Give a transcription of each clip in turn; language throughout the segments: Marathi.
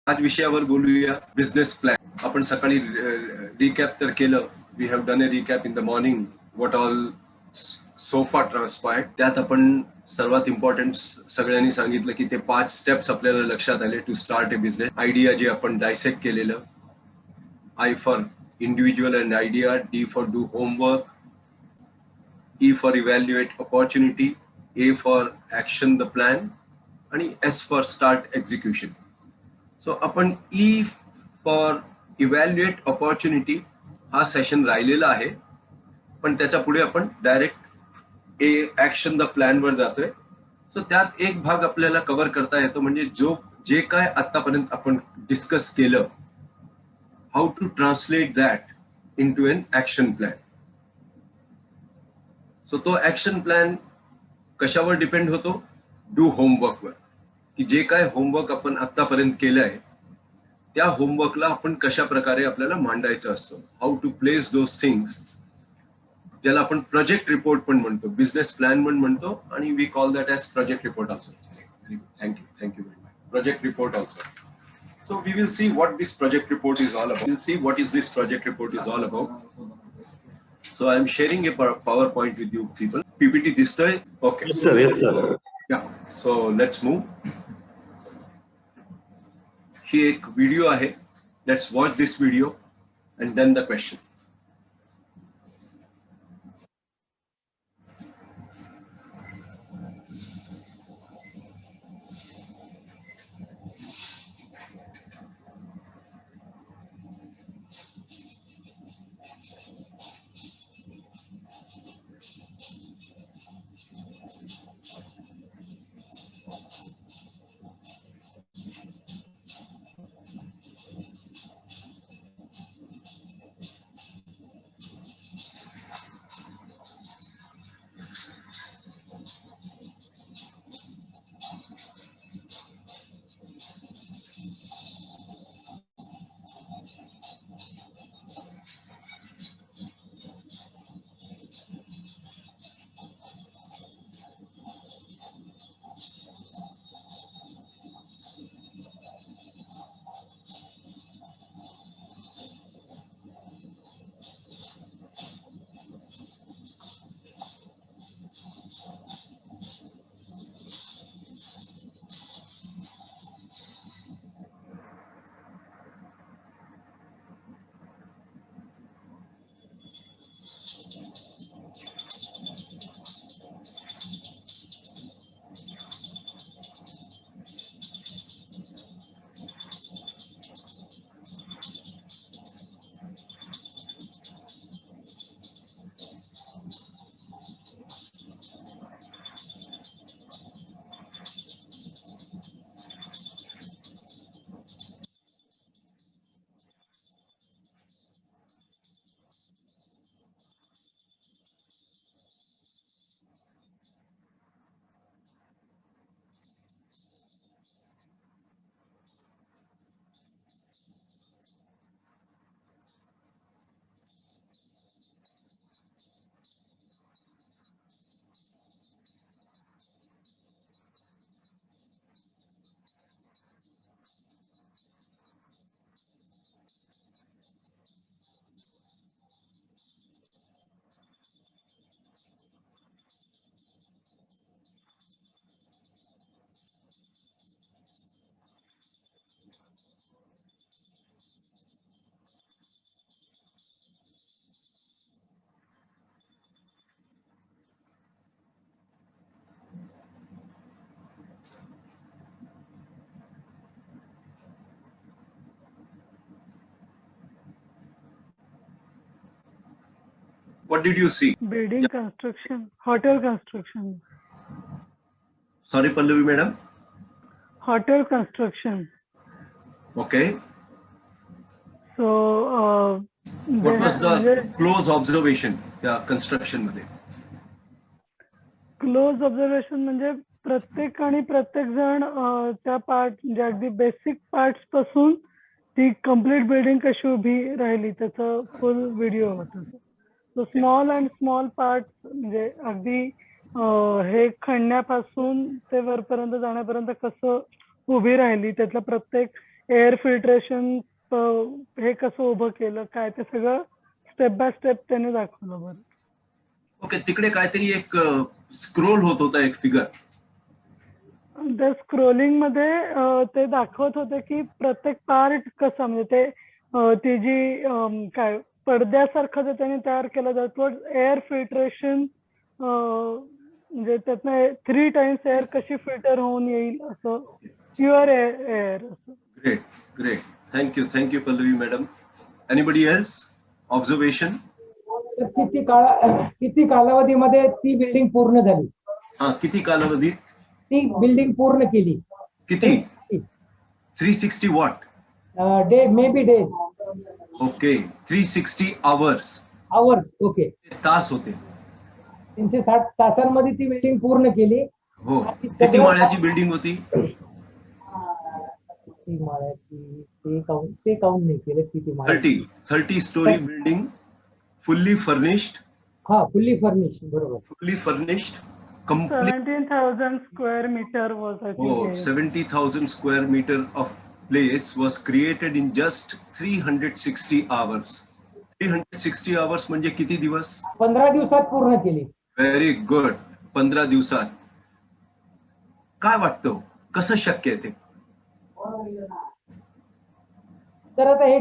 आज विषयावर बोलूया, बिझनेस प्लॅन. आपण सकाळी रिकॅप तर केलं. We have done a recap in the morning what all so far transpired. त्यात आपण सर्वात इम्पॉर्टंट सगळ्यांनी सांगितलं की ते 5 स्टेप्स आपल्याला लक्षात आले to start a business. Idea जे आपण डायसेक्ट केलेलं. I for individual and idea, D for do homework, E for evaluate opportunity, A for action the plan, आणि S for start execution. So आपण E for evaluate opportunity हा सेशन राहिलेला आहे, पण त्याच्या पुढे आपण direct A action the plan वर जातोय. सो त्यात एक भाग आपल्याला कव्हर करता येतो, म्हणजे जे काय आतापर्यंत आपण डिस्कस केलं, how to translate that into an action plan. So तो action plan कशावर डिपेंड होतो? डू होमवर्क वर, की जे काय होमवर्क आपण आतापर्यंत केलंय त्या होमवर्कला आपण कशा प्रकारे आपल्याला मांडायचं असतं. How to place those things, ज्याला आपण प्रोजेक्ट रिपोर्ट पण म्हणतो, बिझनेस प्लॅन पण म्हणतो, आणि we call that as project report also. Thank you very much. Project report also. So we will see what this project report is all about. We'll see what is this project report is all about. So I am sharing a PowerPoint with you people. PPT this time. Okay. Yes, sir. Yes, sir. Yeah. So let's move. Here एक video आहे. Let's watch this video and then the question. What did you see? Building construction, hotel construction. Sorry, Pallavi madam. Hotel construction. Okay. So what was the close observation? Yeah, construction मध्ये. Close observation म्हणजे प्रत्येक आणि प्रत्येक जण त्या पार्ट म्हणजे अगदी बेसिक पार्ट्स पासून ती कंप्लीट बिल्डिंग कशी उभी राहिली त्याचा फुल व्हिडिओ होता. So small and small parts म्हणजे अगदी हे खणण्यापासून ते वरपर्यंत जाण्यापर्यंत कसं उभी राहिली त्यातला प्रत्येक एअर फिल्ट्रेशन हे कसं उभं केलं, काय ते सगळं स्टेप बाय स्टेप त्याने दाखवलं. बरं, ओके. तिकडे काहीतरी एक स्क्रोल होत होता एक फिगर. त्या स्क्रोलिंग मध्ये ते दाखवत होते की प्रत्येक पार्ट कसा, म्हणजे ते ती जी काय पडद्यासारखं जे त्याने तयार केलं जातं एअर फिल्ट्रेशन, म्हणजे त्यातनं 3 टाइम्स एअर कशी फिल्टर होऊन येईल असं, प्युअर एअर असं. Great, great. Thank you Pallavi madam. Anybody else observation? Sir किती कालावधीमध्ये ती बिल्डिंग पूर्ण झाली? हा, किती कालावधीत ती बिल्डिंग पूर्ण केली? किती? 360 what? Day, may be days. Okay. 360 hours. Hours. Okay. तास होते. 360 तासांमध्ये ती बिल्डिंग पूर्ण केली. हो. किती माळ्याची बिल्डिंग होती? किती माळ्याची ते काउंट नाही केलं. किती माळ्याची? 30 स्टोरी बिल्डिंग, फुल्ली फर्निश्ड. हा, फुल्ली फर्निश्ड. बरोबर. Fully furnished, complete. 17,000 square meter was, I think. Oh, 70,000 square meter of place was created in just 360 hours. 360 hours म्हणजे किती दिवस? 15 दिवसात पूर्ण केली. Very good. 15 दिवसात. काय वाटतं, कसं शक्य आहे ते? सर आता हे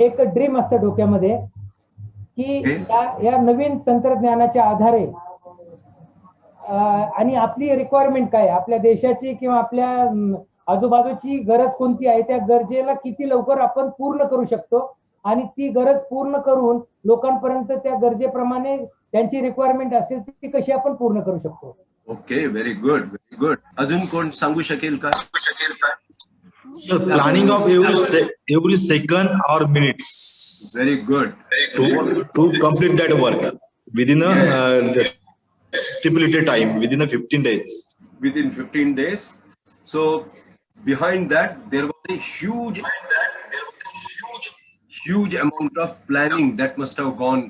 एक ड्रीम असतं डोक्यामध्ये की या नवीन तंत्रज्ञानाच्या आधारे आणि आपली रिक्वायरमेंट काय, आपल्या देशाची किंवा आपल्या आजूबाजूची गरज कोणती आहे, त्या गरजेला किती लवकर आपण पूर्ण करू शकतो आणि ती गरज पूर्ण करून लोकांपर्यंत त्या गरजेप्रमाणे त्यांची रिक्वायरमेंट असेल ती कशी आपण पूर्ण करू शकतो. Okay, very good, very good. अजून कोण सांगू शकेल का? So planning of every second or minutes. Very good. To complete that work within a stipulated time, within a 15 days. Within 15 days. So behind that there was a huge amount of planning that must have gone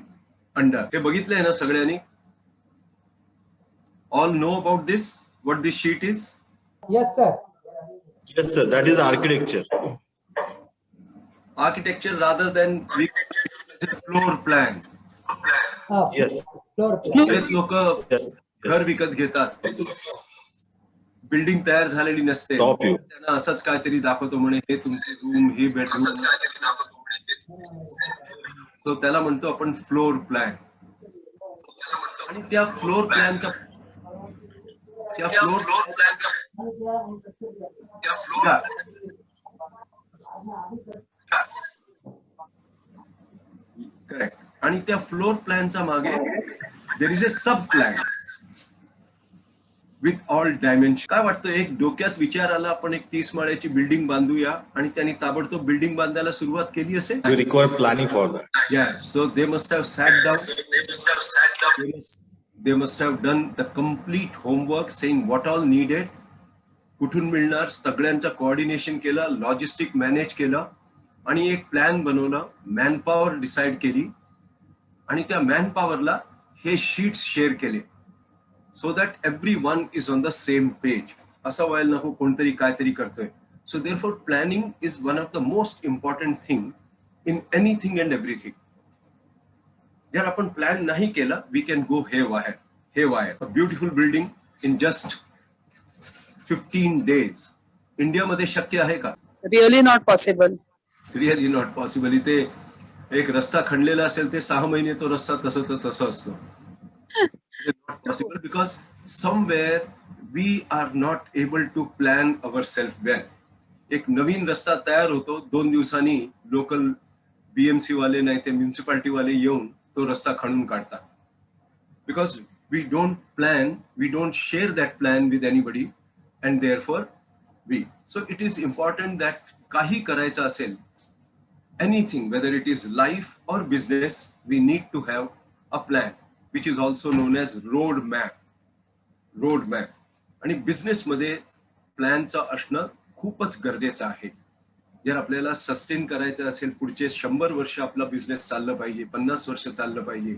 under. हे बघितलंय ना सगळ्यांनी? All know about this? What this sheet is? Yes, sir. Yes, sir. That is architecture. Architecture rather than floor plan. Yes. Floor plan. बरेच लोक घर विकत घेतात, बिल्डिंग तयार झालेली नसते, Top view. त्यांना असंच काहीतरी दाखवतो म्हणे हे तुमचे रूम, हे बेडरूम. सो त्याला म्हणतो आपण फ्लोर प्लॅन. आणि त्या फ्लोर प्लॅनचा करेक्ट. आणि त्या फ्लोर प्लॅनच्या मागे देर is a sub plan with all dimension. काय वाटतं, एक डोक्यात विचार आला आपण एक 30 माळ्याची बिल्डिंग बांधूया आणि त्यांनी ताबडतोब बिल्डिंग बांधायला सुरुवात केली असेल? You require planning for that. Yes. So they must have sat down. They must have done the complete homework, saying what all needed, कुठून मिळणार, सगळ्यांचं कोऑर्डिनेशन केलं, लॉजिस्टिक मॅनेज केलं आणि एक प्लॅन बनवलं, मॅनपॉवर डिसाइड केली आणि त्या मॅनपॉवरला हे शीट्स शेअर केले so that every one is on the same page. असं व्हायला नको कोणतरी काहीतरी करतोय. So therefore planning is one of the most important thing in anything and everything. जर आपण प्लॅन नाही केला, वी कॅन गो हे wire. A beautiful building in just 15 days. इंडियामध्ये शक्य आहे का? Really not possible. Really not possible. इथे एक रस्ता खणलेला असेल ते 6 महिने तो रस्ता तसं असतो. Not possible because somewhere we are not able to plan our self well. एक नवीन रस्ता तयार होतो, 2 दिवसांनी लोकल BMC वाले नाही ते म्युन्सिपालिटी वाले येऊन तो रस्ता खणून काढतात. Because we don't plan, we don't share that plan with anybody and therefore we. So it is important that काही करायचं असेल, anything, whether it is life or business, we need to have a plan which is also known as road map. आणि बिझनेस मध्ये प्लॅनचं असणं खूपच गरजेचं आहे. जर आपल्याला सस्टेन करायचं असेल, पुढचे 100 वर्ष आपला बिझनेस चाललं पाहिजे, 50 वर्ष चाललं पाहिजे,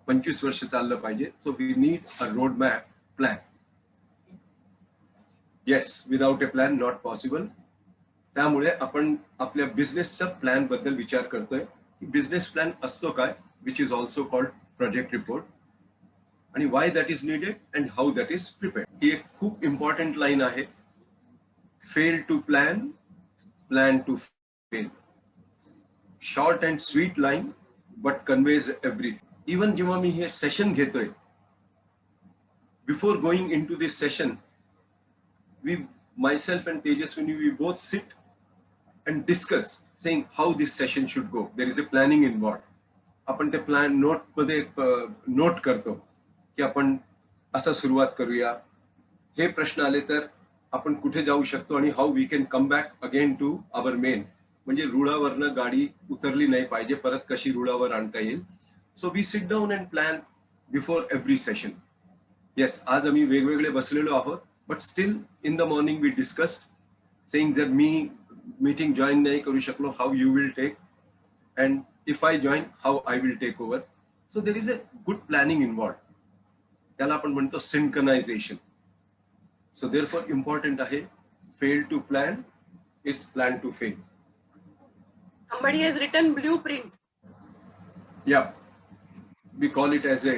25 वर्ष चाललं पाहिजे, so we need a road map plan. Yes, without a plan not possible. त्यामुळे आपण आपल्या बिझनेसच्या प्लॅन बद्दल विचार करतोय. बिझनेस प्लॅन असतो काय, which is also called project report, आणि why that is needed and how that is prepared. ही एक खूप इम्पॉर्टंट लाईन आहे. Fail to plan, plan to fail. Short and sweet line but conveys everything. Even जेव्हा मी हे सेशन घेतोय, before going into this session, myself and Tejaswini, we both sit and discuss saying how this session should go. There is a planning involved. आपण ते प्लॅन नोट मध्ये नोट करतो की आपण असं सुरुवात करूया, हे प्रश्न आले तर आपण कुठे जाऊ शकतो आणि how we can come back again to our main. म्हणजे रुळावरनं गाडी उतरली नाही पाहिजे, परत कशी रुळावर आणता येईल. So we sit down and plan before every session. Yes, आज आम्ही वेगवेगळे बसलेलो आहोत, but still in the morning we discussed saying जर मी मीटिंग जॉईन नाही करू शकलो, how you will take, and if I join how I will take over. So there is a good planning involved. त्याला आपण म्हणतो सिंक्रोनायझेशन. सो देअरफॉर इम्पॉर्टंट आहे, fail to plan is plan to fail. Somebody has written blueprint. Yeah, we call it as a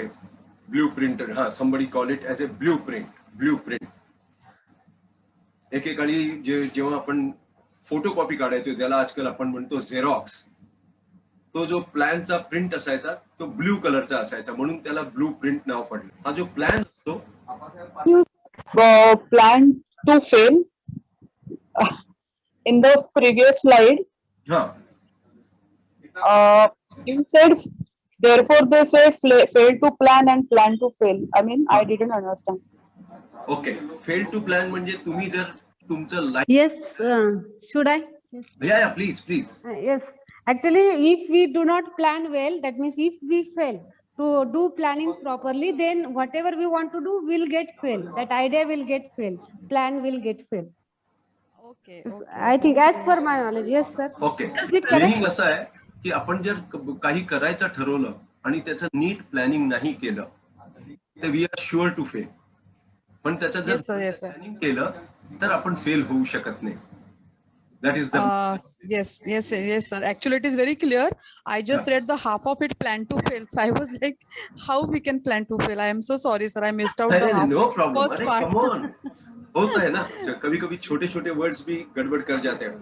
blueprint. Somebody call it as a blueprint. एकेकाळी जेव्हा आपण फोटोकॉपी काढायचो, त्याला आजकाल आपण म्हणतो झेरॉक्स. तो जो प्लॅनचा प्रिंट असायचा तो ब्ल्यू कलरचा असायचा, म्हणून त्याला ब्लू प्रिंट नाव पडलं. हा जो प्लॅन असतो, plan to fail in the previous slide. You said therefore they say fail to plan and plan to fail. I mean, I didn't understand. Okay, fail to plan म्हणजे तुम्ही जर तुमचं लाईफ. Yes, should I? या please. Yes. Actually, if we do not plan well, that means if we fail to do planning properly, then whatever we want to do will get fail. That idea will get fail. Plan will get fail. Okay. I think as per my knowledge, yes, sir. Okay, Is it correct? Planning असं आहे की आपण जर काही करायचं ठरवलं आणि त्याचं नीट प्लॅनिंग नाही केलं तर we are sure to fail. पण त्याचं जर प्लॅनिंग केलं तर आपण फेल होऊ शकत नाही. That is the Yes, sir. Actually, it is very clear. I just read the half of it, plan to fail. So I was like, how we can plan to fail? I am so sorry, sir. I missed out the half. no problem. First part. Come on. होता है ना, कभी-कभी छोटे-छोटे words भी गड़बड़ कर जाते हैं.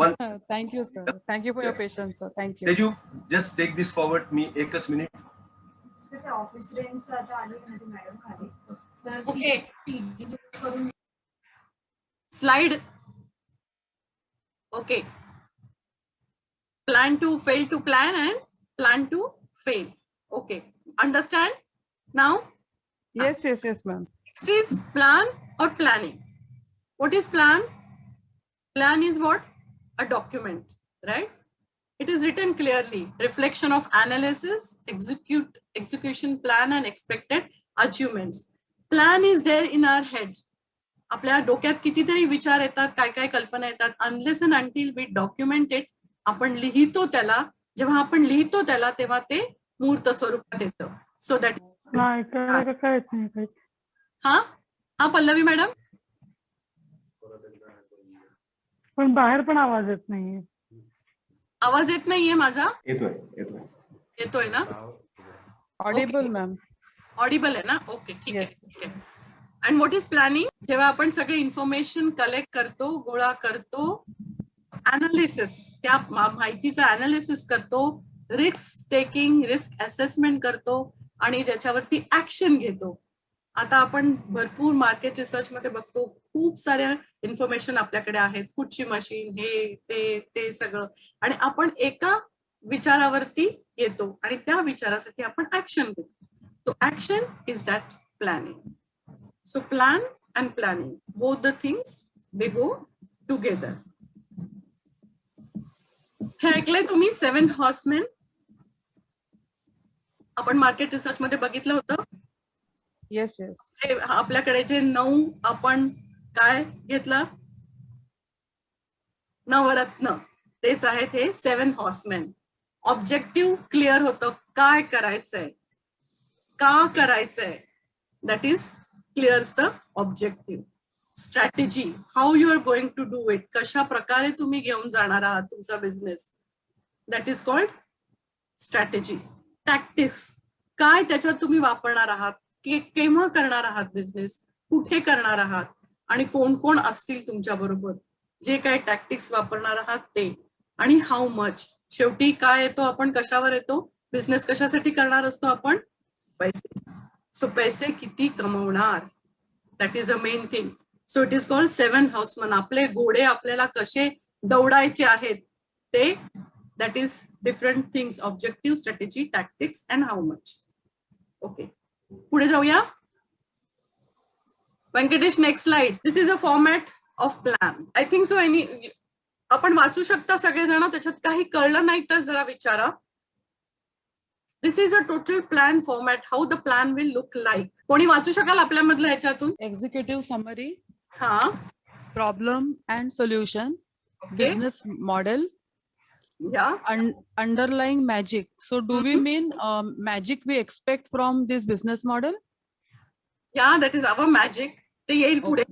One. Thank you, sir. Thank you for your patience, sir. Thank you. Did you just take this forward? मी एकच मिनिट. ऑफिस रेंट आता आली आहे मॅडम खाली, तर Okay. Slide. Okay. Plan to fail to plan and plan to fail. Okay. Understand now? Yes, ma'am. Next is plan or planning. What is plan? Plan is what? A document, right? It is written clearly. Reflection of analysis, execution plan and expected achievements. Plan is there in our head. आपल्या डोक्यात कितीतरी विचार येतात, काय काय कल्पना येतात. Unless and until we document it, आपण लिहितो त्याला, जेव्हा आपण लिहितो त्याला तेव्हा ते मूर्त स्वरूपात येतं. सो दॅट हा पल्लवी मॅडम, पण बाहेर पण आवाज येत नाहीये. आवाज येत नाहीये माझा? येतोय ना? Audible, ma'am. ऑडिबल आहे ना? ओके, ठीक Yes. आहे. And what is planning? जेव्हा आपण सगळे इन्फॉर्मेशन कलेक्ट करतो, गोळा करतो, अनालिसिस, त्या माहितीचा अनालिसिस करतो, रिस्क टेकिंग, रिस्क असेसमेंट करतो आणि ज्याच्यावरती ऍक्शन घेतो. आता आपण भरपूर मार्केट रिसर्च मध्ये बघतो, खूप साऱ्या इन्फॉर्मेशन आपल्याकडे आहेत, कुठची मशीन, हे ते सगळं, आणि आपण एका विचारावरती येतो आणि त्या विचारासाठी आपण ऍक्शन घेतो. So action is that planning. So plan and planning, both the things, they go together. हे ऐकलंय तुम्ही 7 horsemen? आपण मार्केट रिसर्च मध्ये बघितलं होतं. Yes. आपल्याकडे जे 9 आपण काय घेतलं, नवरत्न, तेच आहेत हे 7 horsemen. ऑब्जेक्टिव्ह क्लिअर होतं, काय करायचंय, का करायचंय, that is clears the objective. Strategy, how you are going to do it, कशा प्रकारे तुम्ही घेऊन जाणार आहात तुमचा business, that is called strategy. Tactics, काय त्याच्यात तुम्ही वापरणार आहात, केव्हा करणार आहात बिझनेस, कुठे करणार आहात आणि कोण कोण असतील तुमच्या बरोबर, जे काय टॅक्टिक्स वापरणार आहात ते, आणि हाऊ मच, शेवटी काय येतो आपण, कशावर येतो, बिझनेस कशासाठी करणार असतो आपण, पैसे. सो पैसे किती कमवणार, that is a main thing. So it is called 7 हाऊसमन. आपले घोडे आपल्याला कसे दौडायचे आहेत ते, that is different things, objective, strategy, tactics and how much. Okay, पुढे जाऊया. Venkatesh, next slide. This is a format of plan. I think so आपण वाचू शकता सगळेजण, त्याच्यात काही कळलं नाही तर जरा विचारा. This is a total plan format, how the plan will look like. कोणी वाचू शकाल आपल्यामधलं ह्याच्यातून? एक्झिक्युटिव्ह समरी, हा, problem and solution, business model, underlying magic. So do we mean magic we expect from this business model? Yeah, that is our magic. ते येईल पुढे.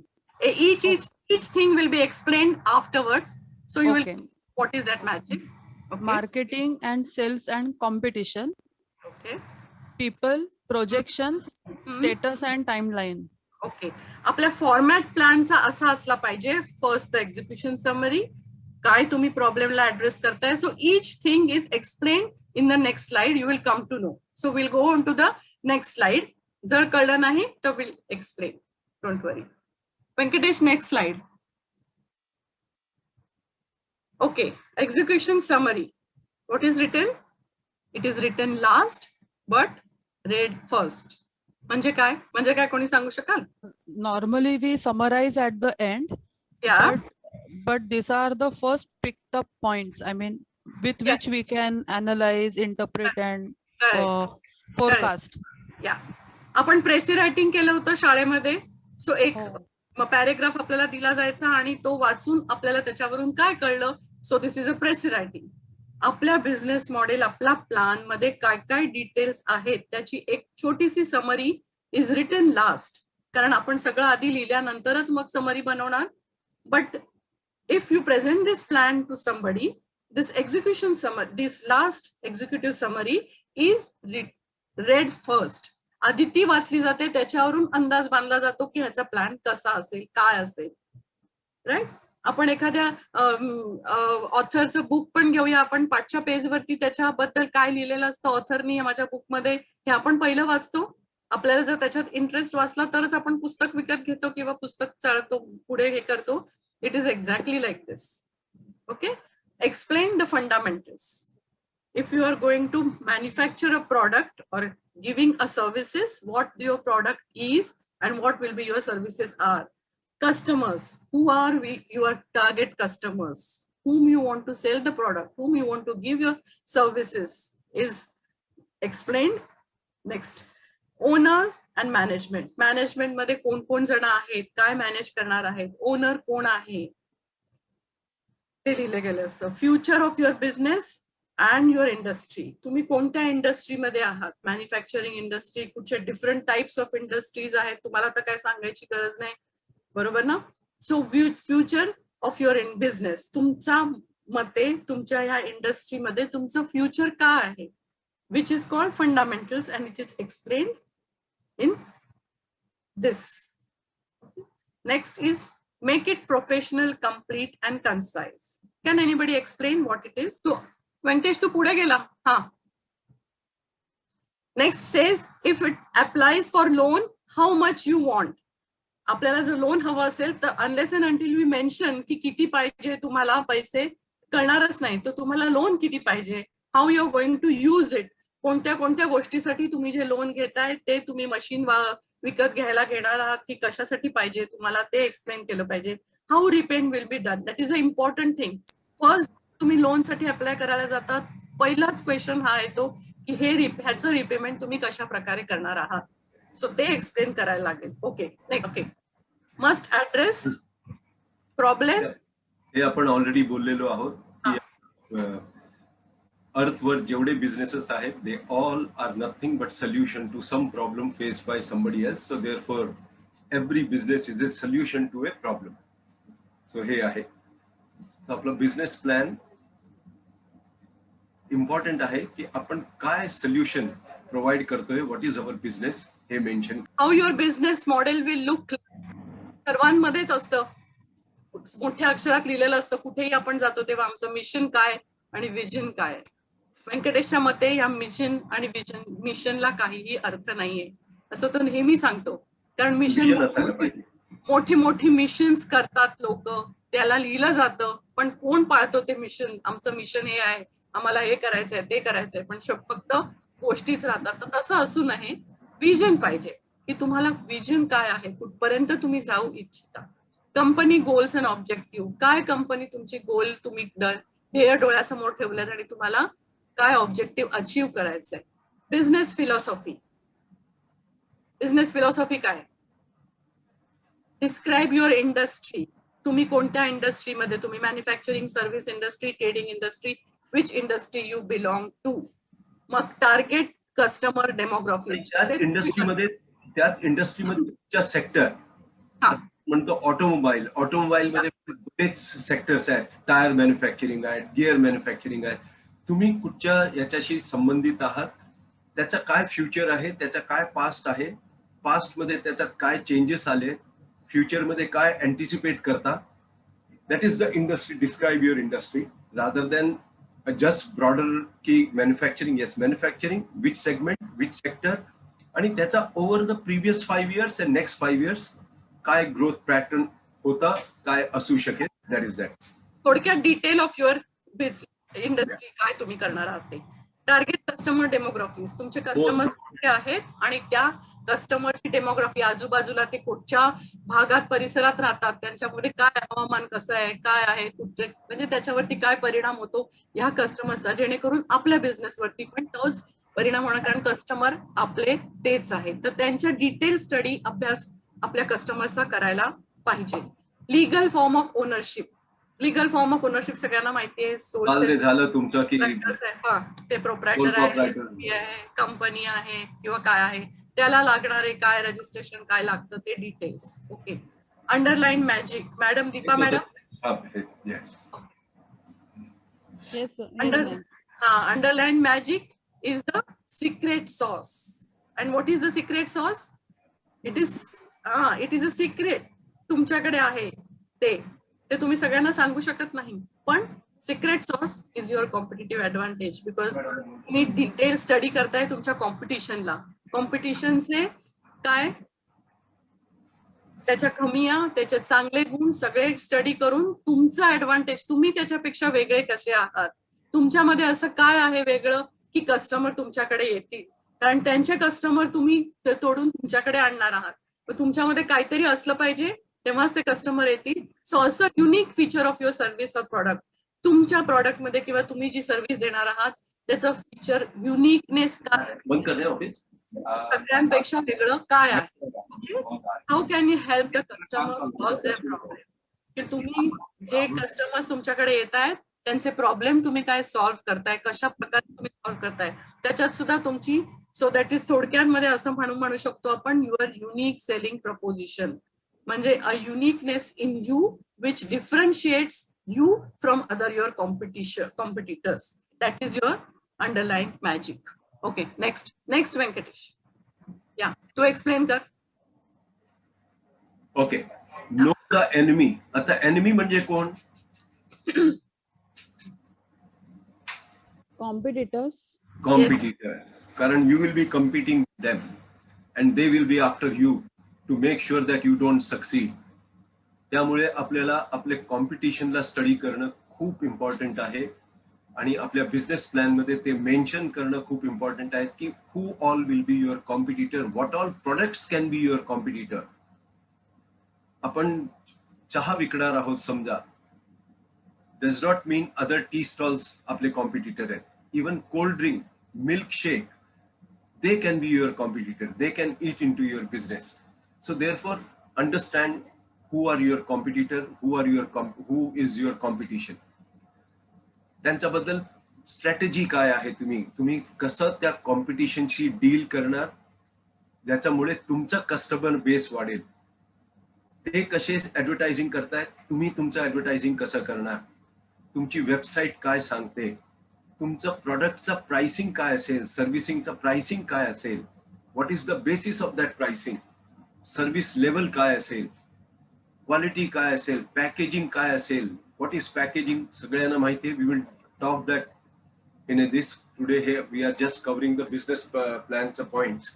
Each thing will be explained afterwards. So you will what is that magic? Okay. Marketing and sales and competition. Okay. People, projections, status and timeline. Okay. आपल्या फॉर्मॅट प्लॅनचा असा असला पाहिजे. फर्स्ट द एक्झिक्युशन समरी, काय तुम्ही प्रॉब्लेमला ऍड्रेस करताय. So each thing is explain in the next slide. You will come to know. So will go on to the next slide. जर कळलं नाही तर will explain. Don't worry. Venkatesh, next slide. Okay, execution summary. What is written? It is written last but read first. म्हणजे काय? म्हणजे काय, कोणी सांगू शकाल? Normally we summarize at the end. Yeah. But these are the first picked up points. I mean, with which we can analyze, interpret, and forecast. Yeah. आपण प्रेसी रायटिंग केलं होतं शाळेमध्ये. सो एक पॅरेग्राफ आपल्याला दिला जायचा आणि तो वाचून आपल्याला त्याच्यावरून काय कळलं. So this is a precis writing. आपल्या बिझनेस मॉडेल, आपला प्लॅन मध्ये काय काय डिटेल्स आहेत त्याची एक छोटीशी समरी इज रिटन लास्ट. कारण आपण सगळं आधी लिहिल्यानंतरच मग समरी बनवणार. But if you present this plan to somebody, this execution summary, this last executive summary is read first. आधी ती वाचली जाते, त्याच्यावरून अंदाज बांधला जातो की ह्याचा प्लॅन कसा असेल, काय असेल. राईट. आपण एखाद्या ऑथरचं बुक पण घेऊया. आपण 5च्या पेजवरती त्याच्याबद्दल काय लिहिलेलं असतं ऑथरनी माझ्या बुकमध्ये, हे आपण पहिलं वाचतो. आपल्याला जर त्याच्यात इंटरेस्ट वाचला तरच आपण पुस्तक विकत घेतो किंवा पुस्तक चाळतो, पुढे हे करतो. It is exactly like this. Okay. Explain the fundamentals. If you are going to manufacture a product or giving a services, what your product is and what will be your services are. Customers. Who are your target customers? Whom you want to sell the product, whom you want to give your services is explained. Next. Owner and management. Management मध्ये कोण कोण जण आहेत, काय मॅनेज करणार आहेत, ओनर कोण आहे ते लिहिलं गेलं असतं. Future of your business and your industry. तुम्ही कोणत्या इंडस्ट्रीमध्ये आहात, मॅन्युफॅक्चरिंग इंडस्ट्री, कुठचे डिफरंट टाइप्स ऑफ इंडस्ट्रीज आहेत, तुम्हाला तर काय सांगायची गरज नाही, बरोबर ना. So future of your in business, तुमच्या मते तुमच्या ह्या इंडस्ट्रीमध्ये तुमचं फ्युचर काय आहे, which is called fundamentals and it is explained in this. Next is make it professional, complete and concise. Can anybody explain what it is? So Venkatesh, tu pude gela. Ha. Next says if it applies for loan, how much you want. आपल्याला जर लोन हवं असेल तर unless and until we mention की किती पाहिजे तुम्हाला पैसे, कळणारच नाही. तर तुम्हाला लोन किती पाहिजे, how you are going to use it, कोणत्या कोणत्या गोष्टीसाठी तुम्ही जे लोन घेताय ते तुम्ही मशीन विकत घ्यायला घेणार आहात की कशासाठी पाहिजे तुम्हाला ते एक्सप्लेन केलं पाहिजे. How repayment will be done, that is a important thing. First तुम्ही लोन साठी अप्लाय करायला जातात, पहिलाच क्वेश्चन हा येतो की ह्याचं रिपेमेंट तुम्ही कशा प्रकारे करणार आहात. सो ते एक्सप्लेन करायला लागेल. Okay. Okay. Must address problem. हे आपण ऑलरेडी बोललेलो आहोत की अर्थवर जेवढे बिझनेसेस आहेत they all are nothing but solution to some problem faced by somebody else. So therefore every business is a solution to a problem. So हे आहे. So आपला बिझनेस प्लॅन इम्पॉर्टंट आहे की आपण काय सोल्युशन प्रोव्हाइड करतोय, व्हॉट इज अवर बिझनेस हे mention. How your business model will look सर्वांमध्येच असतं, मोठ्या अक्षरात लिहिलेलं असतं. कुठेही आपण जातो तेव्हा आमचं मिशन काय आणि विजन काय. व्यंकटेशच्या मते या मिशन आणि मिशनला काहीही अर्थ नाहीये असं तो नेहमी सांगतो. कारण मिशन मोठी मोठी मिशन्स करतात लोक, त्याला लिहिलं जातं, पण कोण पाळतो ते मिशन. आमचं मिशन हे आहे, आम्हाला हे करायचंय ते करायचंय, पण फक्त गोष्टीच राहतात. तर तसं असू नये, विजन पाहिजे की तुम्हाला विजन काय आहे, कुठपर्यंत तुम्ही जाऊ इच्छिता. कंपनी गोल्स अँड ऑब्जेक्टिव्ह, काय कंपनी तुमची गोल तुम्ही ध्येय डोळ्यासमोर ठेवल्यात आणि तुम्हाला काय ऑब्जेक्टिव्ह अचीव्ह करायचंय. बिझनेस फिलॉसॉफी, बिझनेस फिलॉसॉफी काय. डिस्क्राईब युअर इंडस्ट्री, तुम्ही कोणत्या इंडस्ट्रीमध्ये, तुम्ही manufacturing, service industry, trading industry, which industry you belong to. मग टार्गेट कस्टमर डेमोग्राफी, त्याच इंडस्ट्रीमध्ये सेक्टर म्हणतो. ऑटोमोबाईल मध्ये बरेच सेक्टर्स आहेत, टायर मॅन्युफॅक्चरिंग आहे, गिअर मॅन्युफॅक्चरिंग आहे. तुम्ही कुठच्या याच्याशी संबंधित आहात, त्याचा काय फ्युचर आहे, त्याचा काय पास्ट आहे, पास्ट मध्ये त्याच्यात काय चेंजेस आले, फ्युचर मध्ये काय अँटिसिपेट करता. That is the industry. Describe your industry rather than just broader की manufacturing. Yes, manufacturing, which segment, which sector, आणि त्याचा over the previous 5 years and next 5 years काय ग्रोथ पॅटर्न होता, काय असू शकेल. That is that. थोडक्यात detail of your business industry, काय तुम्ही करणार आहात ते. टार्गेट कस्टमर डेमोग्राफीज, तुमचे कस्टमर कुठे आहेत आणि त्या कस्टमरची डेमोग्राफी, आजूबाजूला ते कुठच्या भागात परिसरात राहतात, त्यांच्यामध्ये काय हवामान कसं आहे, काय आहे, कुठचे, म्हणजे त्याच्यावरती काय परिणाम होतो ह्या कस्टमर्सचा, जेणेकरून आपल्या बिझनेसवरती पण तोच परिणाम होणार, कारण कस्टमर आपले तेच आहेत. तर त्यांच्या डिटेल स्टडी, अभ्यास आपल्या कस्टमर्सचा करायला पाहिजे. Legal form of ownership, legal form of ownership सगळ्यांना माहिती आहे. झालं तुमचं की ते प्रोप्रायटर आहे, कंपनी आहे किंवा काय आहे, त्याला लागणारे काय रजिस्ट्रेशन काय लागतं ते details. Okay. Underline magic, madam Deepa madam. Underline magic is the secret sauce. And what is the secret sauce? It is a secret. तुमच्याकडे आहे ते तुम्ही सगळ्यांना सांगू शकत नाही, पण सिक्रेट सॉर्स is your competitive advantage. Because तुम्ही डिटेल स्टडी करताय तुमच्या कॉम्पिटिशनला. कॉम्पिटिशनचे काय, त्याच्या कमिया, त्याचे चांगले गुण सगळे स्टडी करून तुमचा ऍडव्हान्टेज, तुम्ही त्याच्यापेक्षा वेगळे कसे आहात, तुमच्यामध्ये असं काय आहे वेगळं की कस्टमर तुमच्याकडे येतील. कारण त्यांचे कस्टमर तुम्ही तोडून तुमच्याकडे आणणार आहात. तुमच्यामध्ये काहीतरी असलं पाहिजे, तेव्हाच ते कस्टमर येतील. सो असं unique feature of your service or product, तुमच्या प्रॉडक्टमध्ये किंवा तुम्ही जी सर्व्हिस देणार आहात त्याचं फीचर, युनिकनेस काय, सगळ्यांपेक्षा वेगळं काय आहे. How can you help the customer solve their problem. की तुम्ही जे कस्टमर्स तुमच्याकडे येत आहेत त्यांचे प्रॉब्लेम तुम्ही काय सॉल्व्ह करताय, कशा प्रकारे तुम्ही सॉल्व्ह करताय, त्याच्यात सुद्धा तुमची. सो दॅट इज थोडक्यामध्ये असं म्हणू शकतो आपण युअर युनिक सेलिंग प्रपोजिशन, म्हणजे a uniqueness in you which differentiates you from other your competitors. That is your underlying magic. Okay, next Venkatesh. Yeah, to explain that. Okay, know the enemy. आता enemy म्हणजे कोण? Competitors. Competitors. कारण you will be competing with them and they will be after you to make sure that you don't succeed. त्यामुळे आपल्याला आपले कॉम्पिटिशनला स्टडी करणं खूप इम्पॉर्टंट आहे आणि आपल्या बिझनेस प्लॅन मध्ये ते मेन्शन करणं खूप इम्पॉर्टंट आहे की who all will be your competitor, what all products can be your competitor. आपण चहा विकणार आहोत समजा, does not mean other tea stalls आपले कॉम्पिटिटर आहेत. Even cold drink, milk shake, they can be your competitor, they can eat into your business. So therefore understand who are your competitor, who is your competition. त्यांच्याबद्दल स्ट्रॅटेजी काय आहे, तुम्ही कसं त्या कॉम्पिटिशनशी डील करणार ज्याच्यामुळे तुमचा कस्टमर बेस वाढेल. ते कसे ऍडव्हर्टायझिंग करतायत, तुम्ही तुमचं ऍडव्हर्टायझिंग कसं करणार, तुमची वेबसाईट काय सांगते, तुमचं प्रॉडक्टचा प्राइसिंग काय असेल, सर्व्हिसिंगचं प्राइसिंग काय असेल, what is the basis of that pricing, service level काय असेल, क्वालिटी काय असेल, पॅकेजिंग काय असेल, व्हॉट इज पॅकेजिंग सगळ्यांना माहिती आहे. We will talk that in this today. हे we are just covering the business प्लॅनचं पॉइंट्स.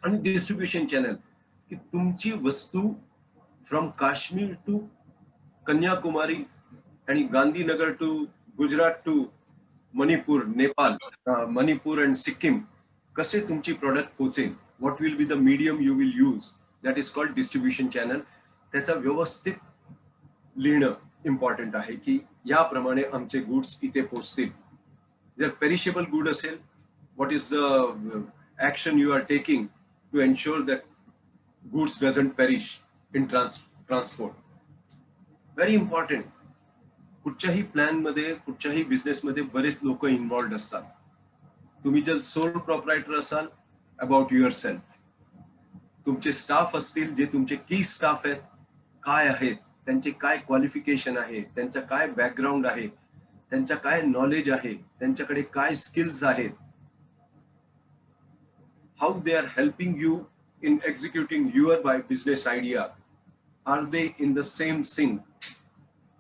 आणि डिस्ट्रीब्युशन चॅनल, की तुमची वस्तू फ्रॉम काश्मीर टू कन्याकुमारी आणि Gandhinagar to Gujarat to Manipur, Nepal, Manipur and Sikkim कसे तुमची प्रोडक्ट पोहोचेल, what will be the medium you will use, that is called distribution channel. त्याचा व्यवस्थित लिहिणं इम्पॉर्टंट आहे की याप्रमाणे आमचे गुड्स इथे पोहोचतील. जर पेरिशेबल गुड असेल, what is the action you are taking to ensure that goods doesn't perish in transport. Very important. कुठच्याही प्लॅन मध्ये, कुठच्याही बिझनेस मध्ये बरेच लोक इन्व्हॉल्ड असतात. तुम्ही जर सोल प्रॉपरायटर असाल, अबाउट युअर सेल्फ. तुमचे स्टाफ असतील, जे तुमचे की स्टाफ आहेत, काय आहेत, त्यांचे काय क्वालिफिकेशन आहे, त्यांचा काय बॅकग्राऊंड आहे, त्यांचा काय नॉलेज आहे, त्यांच्याकडे काय स्किल्स आहेत, how they are helping you in executing your by business idea. Are they in the same sync.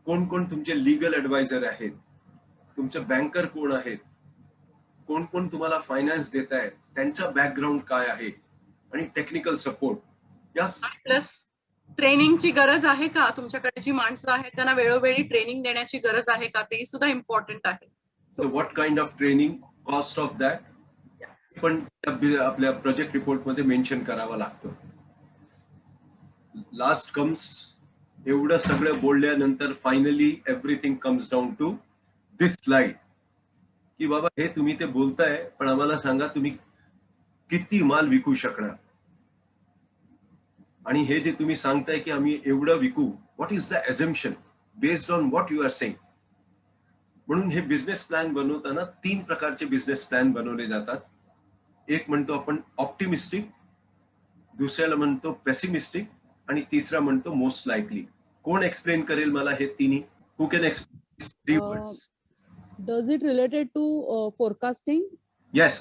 कोण कोण तुमचे लीगल ऍडवायझर आहेत, तुमचे बँकर कोण आहेत, कोण कोण तुम्हाला फायनान्स देत आहेत, त्यांचा बॅकग्राऊंड काय आहे, आणि टेक्निकल सपोर्ट. प्लस ट्रेनिंगची गरज आहे का, तुमच्याकडे जी माणसं आहेत त्यांना वेळोवेळी ट्रेनिंग देण्याची गरज आहे का, ते सुद्धा इम्पॉर्टंट आहे. So what kind of training, cost of that पण आपल्या प्रोजेक्ट रिपोर्ट मध्ये मेन्शन करावं लागतं. Last comes. एवढं सगळं बोलल्यानंतर finally everything comes down to this slide, की बाबा हे तुम्ही ते बोलताय, पण आम्हाला सांगा तुम्ही किती माल विकू शकणार, आणि हे जे तुम्ही सांगताय की आम्ही एवढं विकू, what is the assumption based on what you are saying. म्हणून हे बिझनेस प्लॅन बनवताना 3 प्रकारचे बिझनेस प्लॅन बनवले जातात. एक म्हणतो आपण ऑप्टिमिस्टिक, दुसऱ्याला म्हणतो पेसिमिस्टिक, आणि तिसरा म्हणतो मोस्ट लाईकली. कोण एक्सप्लेन करेल मला हे तिन्ही? Who can explain 3 words? Does it related to forecasting? Yes,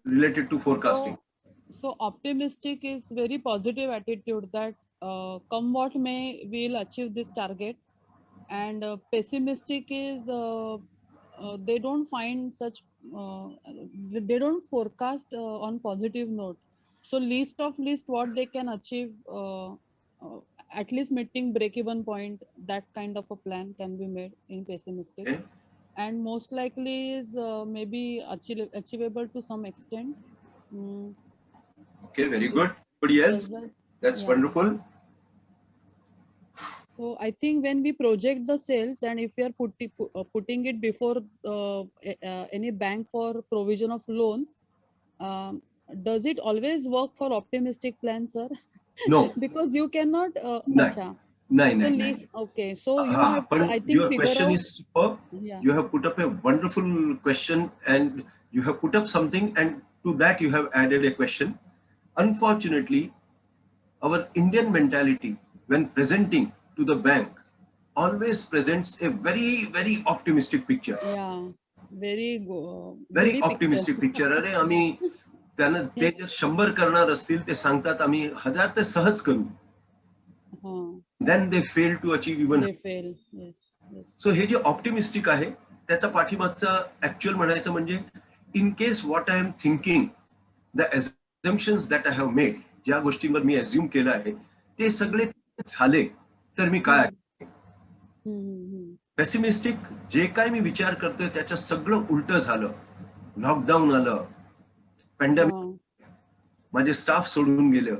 related to forecasting. So optimistic is very positive attitude that come what may, we'll achieve this target. And pessimistic is they don't find such, they don't forecast on positive note. So least of least what they can achieve, at least meeting break-even point, that kind of a plan can be made in pessimistic. Okay. And most likely is maybe achievable to some extent. Okay, very good. Anybody else? That's Yeah. wonderful. So I think when we project the sales, and if we are putting it before any bank for provision of loan, does it always work for optimistic plan, sir? No. Because you cannot. No. Acha. No. So least, okay. So you have to, I think, your figure question out. is superb. Yeah. You have put up a wonderful question, and you have put up something, and to that you have added a question. Unfortunately, our Indian mentality when presenting to the bank always presents a very, very optimistic picture. Yeah. Very Very optimistic picture. अरे आम्ही त्यांना ते जर 100 करणार असतील, ते सांगतात आम्ही 1000 ते सहज करू. Then they fail to achieve even. They fail. Yes. Yes. So हे जे ऑप्टिमिस्टिक आहे, त्याचा पाठीमागचा ऍक्च्युअल म्हणायचं म्हणजे, in case what I am thinking, the assumptions that I have made, ज्या गोष्टींवर मी अझ्युम केलं आहे ते सगळे झाले तर मी काय. पेसिमिस्टिक, जे काय मी विचार करतोय त्याचं सगळं उलट झालं, लॉकडाऊन आलं, पॅन्डेमिक, माझे स्टाफ सोडून गेलं,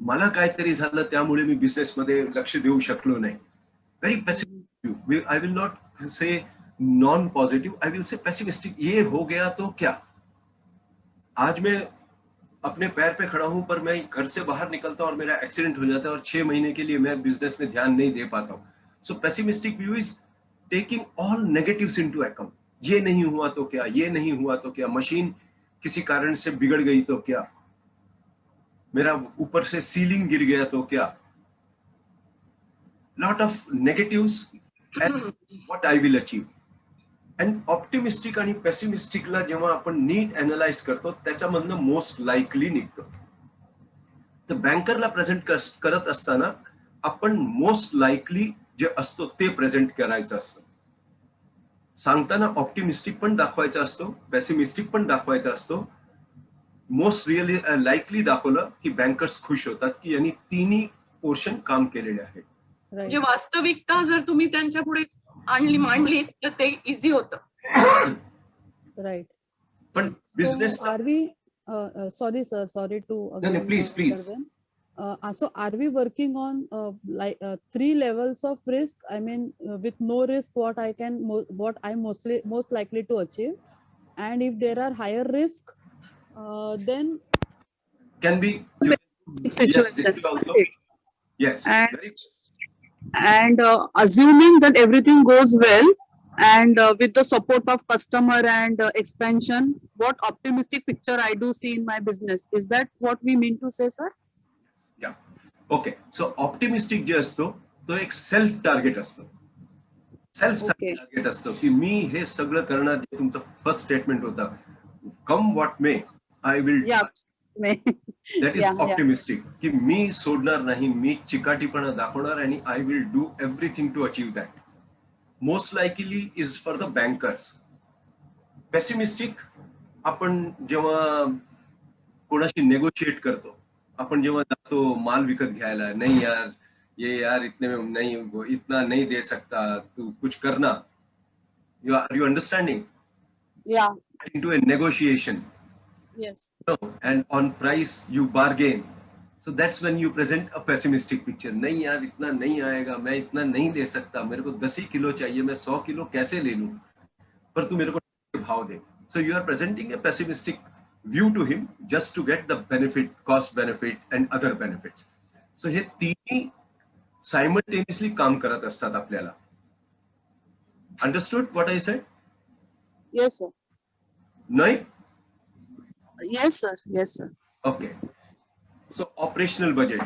मला काहीतरी झालं, त्यामुळे मी बिझनेस मध्ये लक्ष देऊ शकलो नाही. Very pessimistic. I will not say non positive, I will say pessimistic. ये हो गया तो क्या, आज मैं अपने पैर पे खड़ा हूं, पर मैं घर से बाहर निकलता हूं और मेरा एक्सीडेंट हो जाता है, और 6 महीने के लिए मैं बिजनेस में ध्यान नहीं दे पाता हूं. So pessimistic view is taking all negatives into account. ये नहीं हुआ तो क्या, ये नहीं हुआ तो क्या, मशीन किसी कारण से बिगड़ गई तो क्या, मेरा ऊपर से सीलिंग गिर गया तो क्या, lot of negatives and what I will achieve. And optimistic आणि पेसिमिस्टिकला जेव्हा आपण नीट अनालाइज करतो त्याच्यामधनं मोस्ट लाईकली निघतो. तर बँकरला प्रेझेंट करत असताना आपण मोस्ट लाईकली जे असतो ते प्रेझेंट करायचं असतं. सांगताना ऑप्टिमिस्टिक पण दाखवायचा असतो, पेसिमिस्टिक पण दाखवायचा असतो. मोस्ट रिअली लाईकली दाखवलं की बँकर्स खुश होतात की यांनी तिन्ही पोर्शन काम केलेले आहे. म्हणजे वास्तविकता जर तुम्ही त्यांच्या पुढे मांडली तर ते इझी होतं. Right. पण business So are we, sorry sir, sorry to again. please. intervene. So are we working on 3 levels of risk? I mean, with no risk, what I'm most likely to achieve, and if there are higher risk, then can be situation. Yes. And assuming that everything goes well, and with the support of customer and expansion, what optimistic picture I do see in my business? Is that what we mean to say, sir? Yeah. Okay. So optimistic जे असतो तो एक सेल्फ टार्गेट असतो. सेल्फ टार्गेट असतो की मी हे सगळं करणार. जे तुमचं फर्स्ट स्टेटमेंट होता, come what may I will. That is optimistic की मी सोडणार नाही, मी चिकाटीपणा दाखवणार आणि I will do everything to achieve that. Most likely is for the bankers. Pessimistic आपण जेव्हा कोणाशी नेगोशिएट करतो, आपण जेव्हा जातो माल विकत घ्यायला, नाही यार ये यार इतने में नहीं, इतना नहीं दे सकता, तू कुछ करना. you understanding? Yeah. Into a negotiation. Yes. And on price you bargain. So that's when you present a pessimistic picture. नहीं यार इतना नहीं आएगा, मैं इतना नहीं ले सकता, मेरे को 10 ही किलो चाहिए, मैं 100 किलो कैसे ले लूं, पर तू मेरे को भाव दे. So you are presenting a pessimistic view to him just to get the benefit, cost benefit and other benefits. So हे तिन्ही simultaneously काम करत असतात आपल्याला. Understood what I said? Yes, sir. नाही? Yes, sir. Yes, sir. Okay. So operational budget.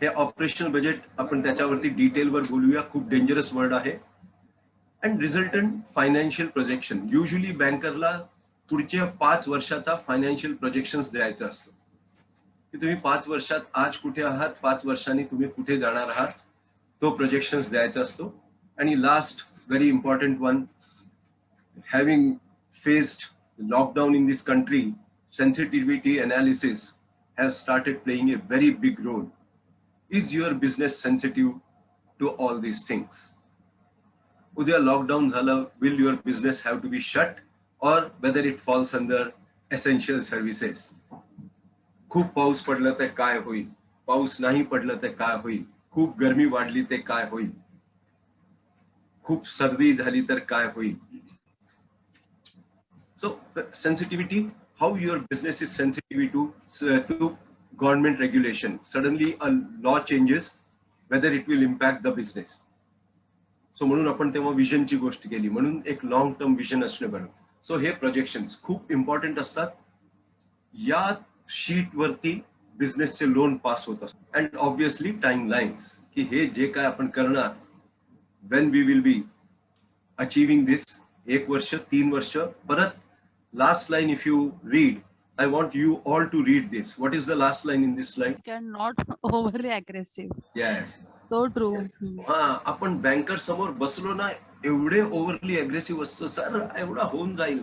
हे ऑपरेशनल बजेट आपण त्याच्यावरती डिटेलवर बोलूया. खूप डेंजरस वर्ड आहे. And resultant financial projection. Usually बँकरला पुढच्या 5 वर्षाचा फायनान्शियल प्रोजेक्शन्स द्यायचं असतं की तुम्ही 5 वर्षात आज कुठे आहात, 5 वर्षांनी तुम्ही कुठे जाणार आहात, तो प्रोजेक्शन्स द्यायचा असतो. आणि last very important one, having faced lockdown in this country, sensitivity analysis have started playing a very big role. Is your business sensitive to all these things? Udya lockdown zala, will your business have to be shut, or whether it falls under essential services? खूप पाऊस पडला तर काय होईल, पाऊस नाही पडला तर काय होईल, खूप गरमी वाढली तर काय होईल, खूप सर्दी झाली तर काय होईल. So sensitivity, how your business is sensitive to government regulation. Suddenly a law changes, whether it will impact the business. So म्हणून आपण तेव्हा विजनची गोष्ट केली, म्हणून एक लॉंग टर्म विजन असणे बरं. सो हे प्रोजेक्शन्स खूप इम्पॉर्टंट असतात. या शीट वरती बिझनेसचे लोन पास होत असतात. अँड ऑब्विसली टाइम लाईन्स की हे जे काय आपण करणार, when we will be achieving this, 1 वर्ष 3 वर्ष. परत last line if you read, I want you all to read this. What is the last line in this slide? Cannot overly aggressive. Yes. So true. आपण बँकर समोर बसलो ना, एवढे ओव्हरली अग्रेसिव्ह असतो, सर एवढा होऊन जाईल,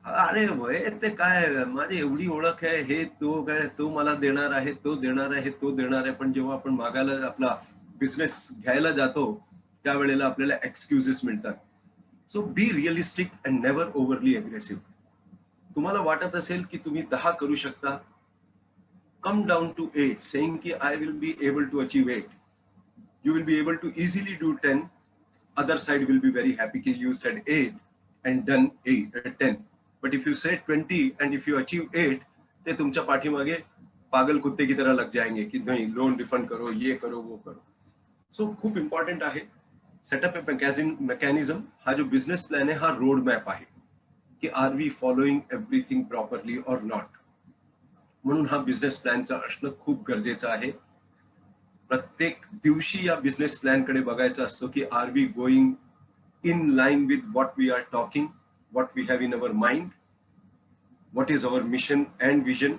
अरे वय ते काय, माझी एवढी ओळख आहे, हे तो काय, तो मला देणार आहे, तो देणार आहे, तो देणार आहे. पण जेव्हा आपण मागायला आपला बिझनेस घ्यायला जातो त्यावेळेला आपल्याला एक्सक्युजेस मिळतात. So be realistic and never overly aggressive. तुम्हाला वाटत असेल की तुम्ही 10 करू शकता, कम डाऊन टू 8, सेइंग की I will be able to achieve 8. You will be able to easily do 10. Other side will be very happy कि you said 8 and done 10. But if you say 20 and if you achieve 8, ते तुमच्या पाठीमागे पागल कुत्ते की तरह लग जाएंगे कि नहीं लोन रिफंड करो, ये करो, वो करो. सो खूप इम्पॉर्टंट आहे. सेटअप ए मेकॅनिझम. हा जो बिझनेस प्लॅन आहे हा रोड मॅप आहे की are we following everything properly or not. म्हणून हा बिझनेस प्लॅनचा असणं खूप गरजेचं आहे. प्रत्येक दिवशी या बिझनेस प्लॅन कडे बघायचा असतो की are we going in line with what we are talking, what we have in our mind, what is our mission and vision.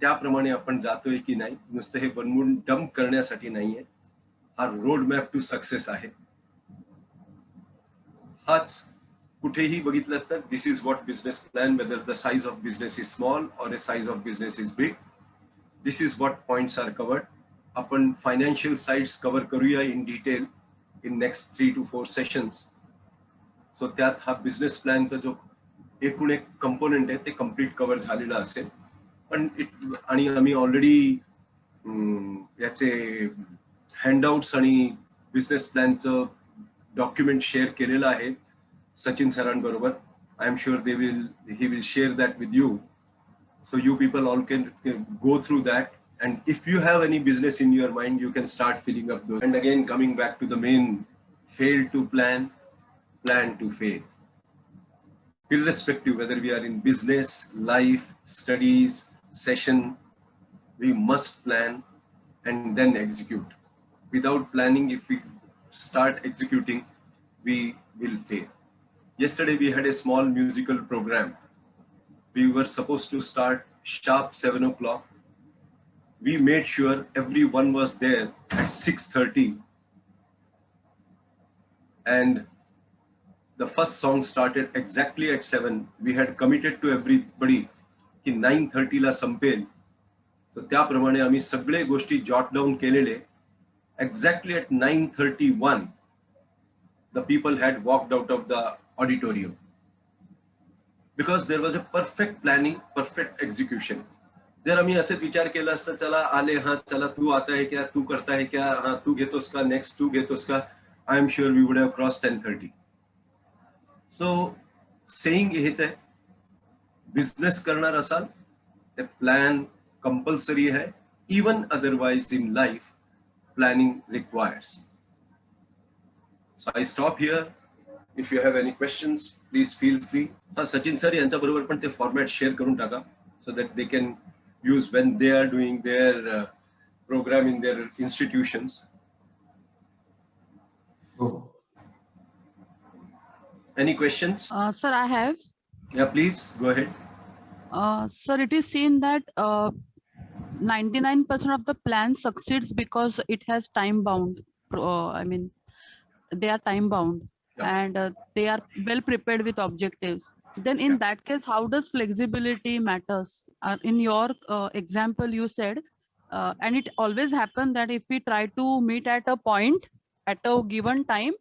त्याप्रमाणे आपण जातोय की नाही, नुसतं हे बनवून डंप करण्यासाठी नाहीये. हा रोड मॅप टू सक्सेस आहे. हाच कुठेही बघितलं तर this is what business plan, whether the size of business is small or a size of business is big, this is what points are covered. आपण फायनान्शियल साइड्स कव्हर करूया in detail in next 3 to 4 sessions. So त्यात हा बिझनेस प्लॅनचा जो एकूण एक कंपोनेंट आहे ते कम्प्लीट कव्हर झालेला असेल. पण आणि आम्ही ऑलरेडी याचे हँडआउट्स आणि बिझनेस प्लॅनचं डॉक्युमेंट शेअर केलेलं आहे सचिन सरांबरोबर. I am sure he will share that with you. So you people all can go through that. And if you have any business in your mind, you can start filling up those. And again, coming back to the main, fail to plan, plan to fail. Irrespective whether we are in business, life, studies, session, we must plan and then execute. Without planning, if we start executing, we will fail. Yesterday we had a small musical program. We were supposed to start sharp 7 o'clock. We made sure everyone was there at 6:30. And the first song started exactly at 7. We had committed to everybody की 9:30 ला संपेल. So त्याप्रमाणे आम्ही सगळे गोष्टी जॉट डाऊन केलेले. Exactly at 9:31, the people had walked out of the auditorium. Because there was a perfect planning, perfect execution. जर आम्ही असंच विचार केला असता, चला आले, हा चला तू आता है क्या, तू करता है क्या, हा तू घेतोस का, नेक्स्ट तू घेतोस का, I am sure we would have cross 10:30. So saying हेच आहे, बिझनेस करणार असाल तर प्लॅन कंपल्सरी आहे. Even otherwise in life planning requires. So I stop here. If you have any questions please feel free. हा सचिन सर यांच्या बरोबर पण ते फॉर्मॅट शेअर करून टाका, so that they can use when they are doing their program in their institutions. Any questions? Sir, I have. Yeah, please go ahead. Sir, it is seen that 99% of the plan succeeds because it has time bound. I mean, they are time bound. Yeah. And they are well prepared with objectives. Then in that case, how does flexibility matters? In your example, you said, and it always happens that if we try to meet at a point at a given time,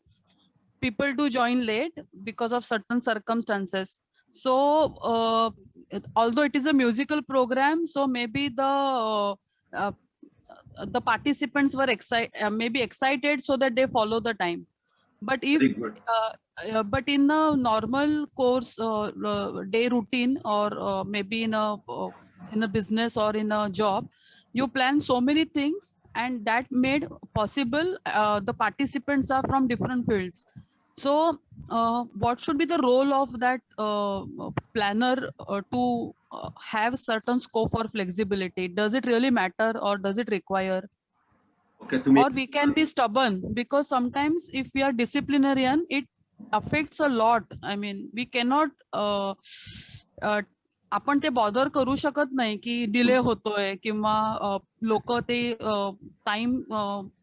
people do join late because of certain circumstances. So although it is a musical program, so maybe the participants were maybe excited so that they follow the time. But if Very good. but in a normal course day routine, or maybe in a business or in a job, you plan so many things, and that made possible the participants are from different fields. So what should be the role of that planner to have certain scope for flexibility? Does it really matter, or does it require? Okay, Or we can be stubborn, because sometimes if we are disciplinarian, it affects a lot. I mean, we cannot आपण ते बॉदर करू शकत नाही की डिले होतोय, किंवा लोक ते टाइम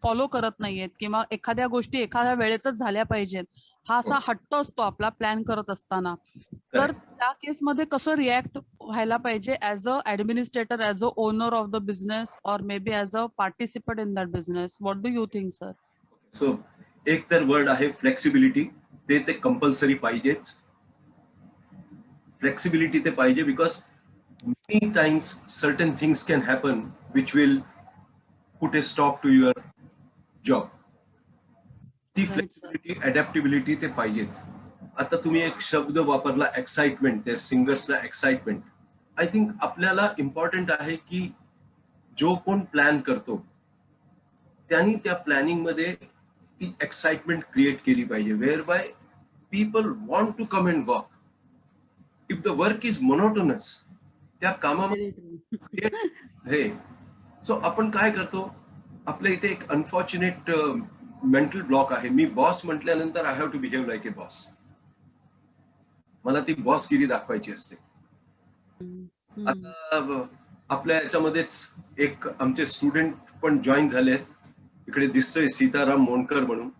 फॉलो करत नाहीयेत, किंवा एखाद्या गोष्टी एखाद्या वेळेतच झाल्या पाहिजेत. हा असा हट्ट असतो आपला प्लॅन करत असताना. तर त्या केसमध्ये कसं रिॲक्ट व्हायला पाहिजे as a administrator, as a owner of the business, or maybe as a participant in that business? What do you think, sir? So एक तर वर्ड आहे फ्लेक्सिबिलिटी. ते कंपल्सरी पाहिजेच. फ्लेक्सिबिलिटी ते पाहिजे, because many times certain things can happen which will put a stop to your job. ती फ्लेक्सिबिलिटी, अडॅप्टिबिलिटी ते पाहिजेच. आता तुम्ही एक शब्द वापरला, एक्साइटमेंट, त्या सिंगर्सला एक्साइटमेंट. आय थिंक आपल्याला इम्पॉर्टंट आहे की जो कोण प्लॅन करतो त्यांनी त्या प्लॅनिंग मध्ये ती एक्साइटमेंट क्रिएट केली पाहिजे, whereby people want to come and work. If the work is monotonous, त्या कामामध्ये हे. सो आपण काय करतो, आपल्या इथे एक अनफॉर्च्युनेट मेंटल ब्लॉक आहे. मी बॉस म्हटल्यानंतर I have to behave like a boss. मला ती बॉसगिरी दाखवायची असते. आता आपल्या याच्यामध्येच एक आमचे स्टुडंट पण जॉईन झालेत. इकडे दिसतोय सीताराम मोंडकर म्हणून.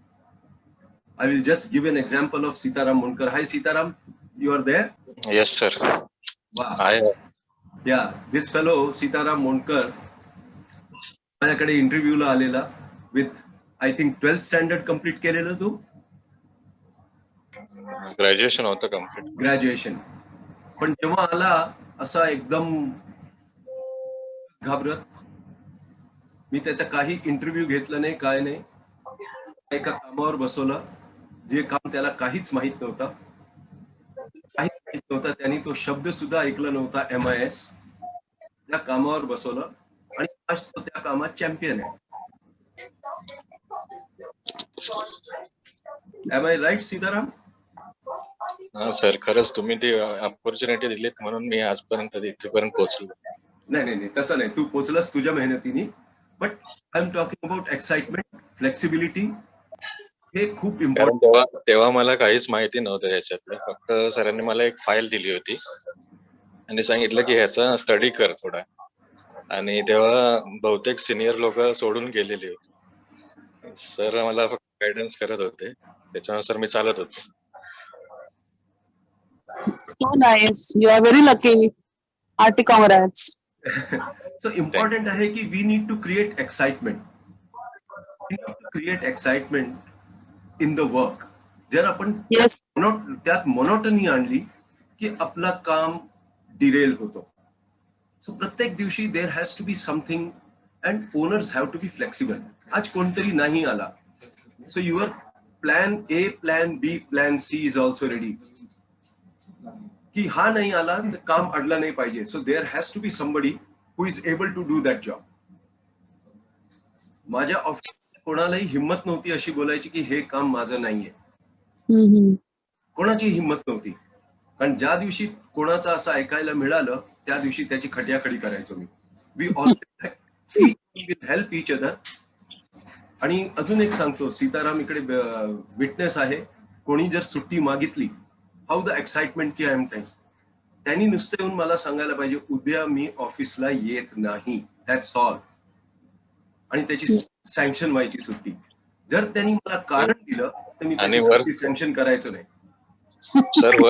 I will just give an example of Sitaram Monkar. Hi Sitaram, you are there? Yes, sir. Wow. Hi. Yeah, this fellow Sitaram Monkar माझ्याकडे इंटरव्ह्यूला आलेला with I think 12th standard complete केलेलं तू? Graduation होतं complete. Graduation. पण जेव्हा आला असा एकदम घाबरत, मी त्याचा काही इंटरव्ह्यू घेतला नाही, काय नाही. एका कामावर बसवलं, जे काम त्याला काहीच माहित नव्हतं, त्यांनी तो शब्द सुद्धा ऐकला नव्हता. MIS त्या कामावर बसवलं आणि आज तो त्या कामात चॅम्पियन आहे. Am I right, Sitaram? हा सर, खरंच तुम्ही ती ऑपॉर्च्युनिटी दिलीत म्हणून मी आजपर्यंत इथेपर्यंत पोहोचलो. नाही तसं नाही. तू पोहोचलास तुझ्या मेहनतीने. But I am talking about excitement, flexibility. हे खूप इम्पॉर्टंट. तेव्हा मला काहीच माहिती नव्हतं याच्यातलं. फक्त सरांनी मला एक फाईल दिली होती आणि सांगितलं की ह्याचा स्टडी कर थोडा. आणि तेव्हा बहुतेक सिनियर लोक सोडून गेलेली होती. सर मला फक्त गायडन्स करत होते, त्याच्यानुसार मी चालत होतो. So nice. You are very lucky. Hearty congrats. So important आहे की we need to create excitement. We need to create excitement in the work. जर आपण त्यात मोनोटनी आणली की आपला काम डिरेल होतो. सो प्रत्येक दिवशी there has to be something and owners have to be flexible. आज कोणतरी नाही आला, so your plan A, plan B, plan C is also ready. की हा नाही आला तर काम अडलं नाही पाहिजे. So there has to be somebody who is able to do that job. माझ्या ऑफिस कोणालाही हिंमत नव्हती अशी बोलायची की हे काम माझं नाहीये. कोणाची हिंमत नव्हती. कारण ज्या दिवशी कोणाचं असं ऐकायला मिळालं त्या दिवशी त्याची खट्याखडी करायचो मी. We always will help each other. आणि अजून एक सांगतो, सीताराम इकडे विटनेस आहे. कोणी जर सुट्टी मागितली, हाऊ द एक्साइटमेंट की आय एम टाइम. त्यांनी नुसतं येऊन मला सांगायला पाहिजे उद्या मी ऑफिसला येत नाही, दॅट्स ऑल. आणि त्याची सँक्शन व्हायची सुट्टी. जर त्यांनी मला कारण दिलं तर मी त्याची सँक्शन करायचो नाही. सर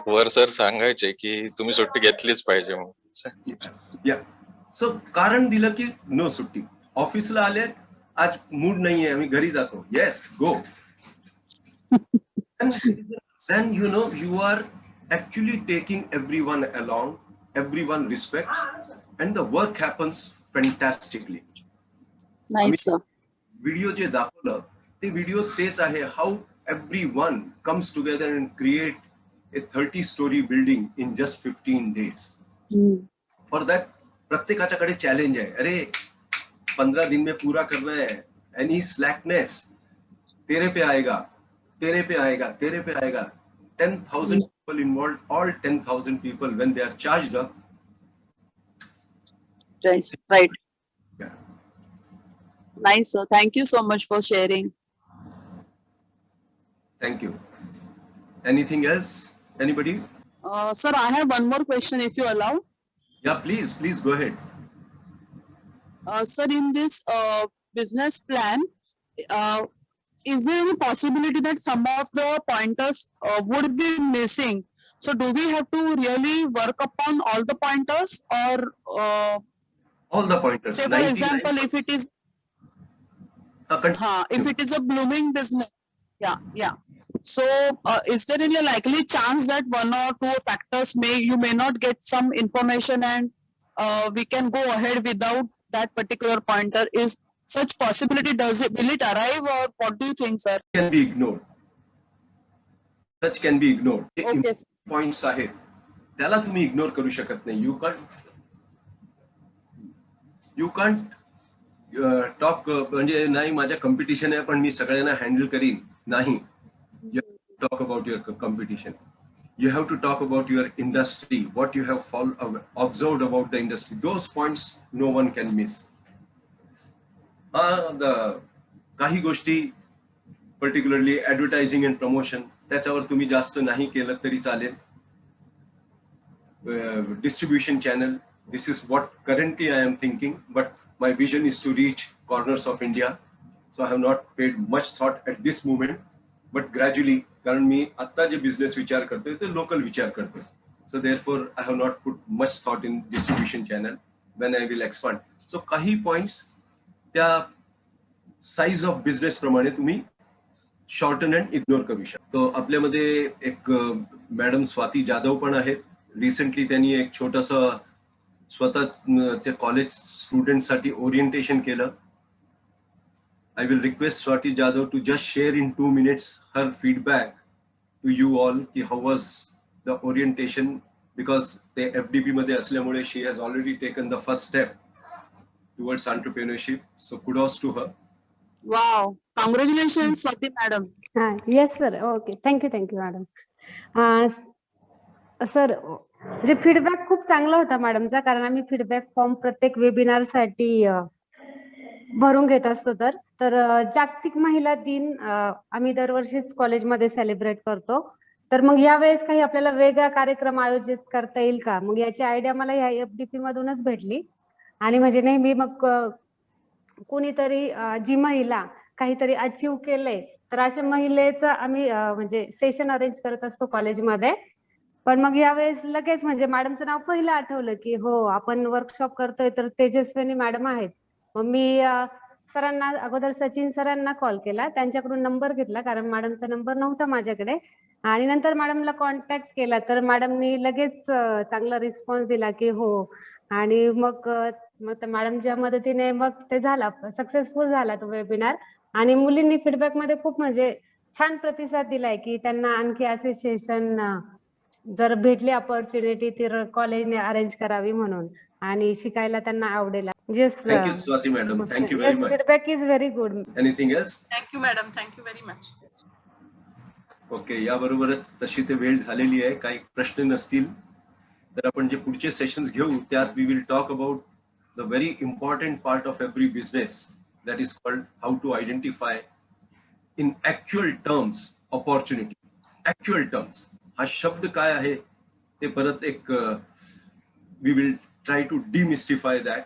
वर सर सांगायचे की तुम्ही सुट्टी घेतलीच पाहिजे म्हणून. या सो कारण दिलं की नो सुट्टी. ऑफिसला आले, आज मूड नाहीये, आम्ही घरी जातो. Yes, go. Then you know you are actually taking everyone along, everyone respects, and the work happens fantastically. Nice, sir. Video जे दाखवलं ते व्हिडिओ तेच आहे. How everyone comes together and create a 30-story building in just 15 days. For that प्रत्येकाच्याकडे challenge आहे. अरे 15 दिन में पूरा करना है. Any slackness तेरे पे आएगा, तेरे पे आएगा, तेरे पे आएगा. 10,000 people involved, all 10,000 people when they are charged up. Right. Yeah. Nice, sir. Thank you so much for sharing. Thank you. Anything else? Anybody? Sir, I have one more question if you allow. Yeah, please go ahead. Sir, in this business plan, is there any possibility that some of the pointers would be missing? So do we have to really work upon all the pointers, or all the pointers? Say for example, if it is if it is a blooming business, yeah. So is there any likely chance that one or two factors you may not get some information and we can go ahead without that particular pointer? Is such possibility, will it arrive, or what do you think, sir? Can be ignored. Such can be ignored. Okay. Points आहेत त्याला तुम्ही इग्नोर करू शकत नाही. You can't talk म्हणजे नाही माझ्या कॉम्पिटिशन आहे पण मी सगळ्यांना हँडल करीन. नाही. You have to talk about your competition. You have to talk about your industry, what you have observed about the industry. Those points no one can miss. काही गोष्टी पर्टिक्युलरली ऍडव्हर्टायझिंग अँड प्रमोशन त्याच्यावर तुम्ही जास्त नाही केलं तरी चालेल. Distribution channel, this is what currently I am thinking, but my vision is to reach corners of India. So I have not paid much thought at this moment, but gradually, कारण मी आता जे बिझनेस विचार करतोय ते लोकल विचार करतोय. So therefore I have not put much thought in distribution channel when I will expand. So काही points त्या साइज ऑफ बिझनेस प्रमाणे तुम्ही शॉर्टन अँड इग्नोर करू शकता. तो आपल्यामध्ये एक मॅडम स्वाती जाधव पण आहेत. रिसेंटली त्यांनी एक छोटंसं स्वतःच्या कॉलेज स्टुडंटसाठी ओरिएंटेशन केलं. I will request Swati Jadhav to just share in 2 minutes her feedback to you all. How was the orientation? Because the FDP मध्ये असल्यामुळे she has already taken the first step towards entrepreneurship. So kudos to her. Wow, congratulations, Swati madam. Yes, sir. Okay. Thank you, madam. Sir म्हणजे फीडबॅक खूप चांगला होता मॅडमचा, कारण आम्ही फीडबॅक फॉर्म प्रत्येक वेबिनार साठी भरून घेत असतो. तर जागतिक महिला दिन आम्ही दरवर्षीच कॉलेजमध्ये सेलिब्रेट करतो. तर मग यावेळेस काही आपल्याला वेगळा कार्यक्रम आयोजित करता येईल का? मग याची आयडिया मला ह्या एफडीपी मधूनच भेटली. आणि म्हणजे नेहमी मग कोणीतरी जी महिला काहीतरी अचीव केलंय तर अशा महिलेचं आम्ही म्हणजे सेशन अरेंज करत असतो कॉलेजमध्ये. पण मग यावेळेस लगेच म्हणजे मॅडमचं नाव पहिलं आठवलं की हो आपण वर्कशॉप करतोय, तर तेजस्विनी मॅडम आहेत. मग मी सरांना अगोदर सचिन सरांना कॉल केला, त्यांच्याकडून नंबर घेतला कारण मॅडमचा नंबर नव्हता माझ्याकडे. आणि नंतर मॅडमला कॉन्टॅक्ट केला तर मॅडमनी लगेच चांगला रिस्पॉन्स दिला की हो. आणि मग मॅडमच्या मदतीने मग ते झाला, सक्सेसफुल झाला तो वेबिनार. आणि मुलींनी फीडबॅक मध्ये खूप म्हणजे छान प्रतिसाद दिलाय की त्यांना आणखी असे सेशन जर भेटली अपॉर्च्युनिटी तर कॉलेजने अरेंज करावी म्हणून, आणि शिकायला त्यांना आवडेल. Thank you, Swati madam. Thank you very much. Feedback is very good. Anything else? Thank you madam, thank you very much. Okay, याबरोबरच तशी ते वेळ झालेली आहे. काही प्रश्न नसतील तर आपण जे पुढचे सेशन्स घेऊ त्यात we will talk about the very important part of every business, that is called how to identify in actual terms opportunity. Actual terms हा शब्द काय आहे ते परत एक we will try to demystify that.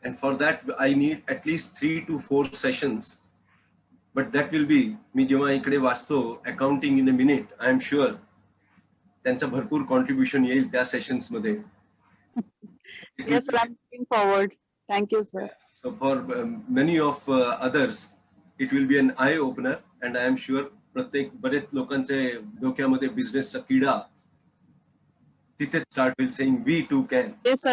And for that I need at least 3 to 4 sessions, but that will be मी जेव्हा इकडे वाचतो accounting in a minute, I am sure त्यांचं भरपूर कॉन्ट्रीब्युशन येईल त्या सेशन्स मध्ये. Yes, I'm looking forward. Thank you, sir. So for many of others it will be an eye opener, and I am sure प्रत्येक बरेच लोकांचे डोक्यामध्ये बिझनेसचा किडा तिथे start will saying we too can. Yes, sir.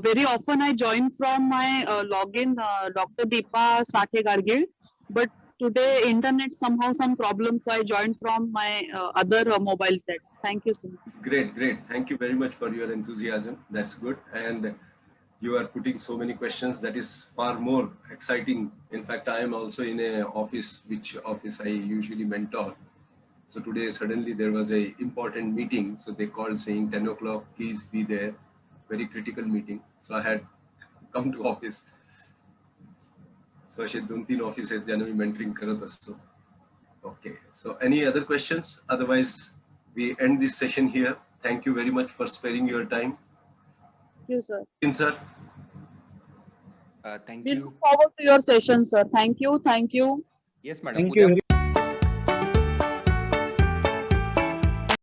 Very often I join from my login, Dr. Deepa Sathe Gargil, but today internet somehow some problem, so I joined from my other mobile set. Thank you, sir. Great. Thank you very much for your enthusiasm. That's good. And you are putting so many questions. That is far more exciting. In fact, I am also in a office, which office I usually mentor. So today suddenly there was a important meeting. So they called saying 10 o'clock, please be there. Very critical meeting. So I had come to office. So असे 2-3 ऑफिस आहेत ज्यांना मी मेंटरिंग करत असतो. Okay. So any other questions? Otherwise we end this session here. Thank you very much for sparing your time. Thank you, sir. Sir. Thank We you. look forward to your session, sir. Thank you. Yes, madam. Thank you.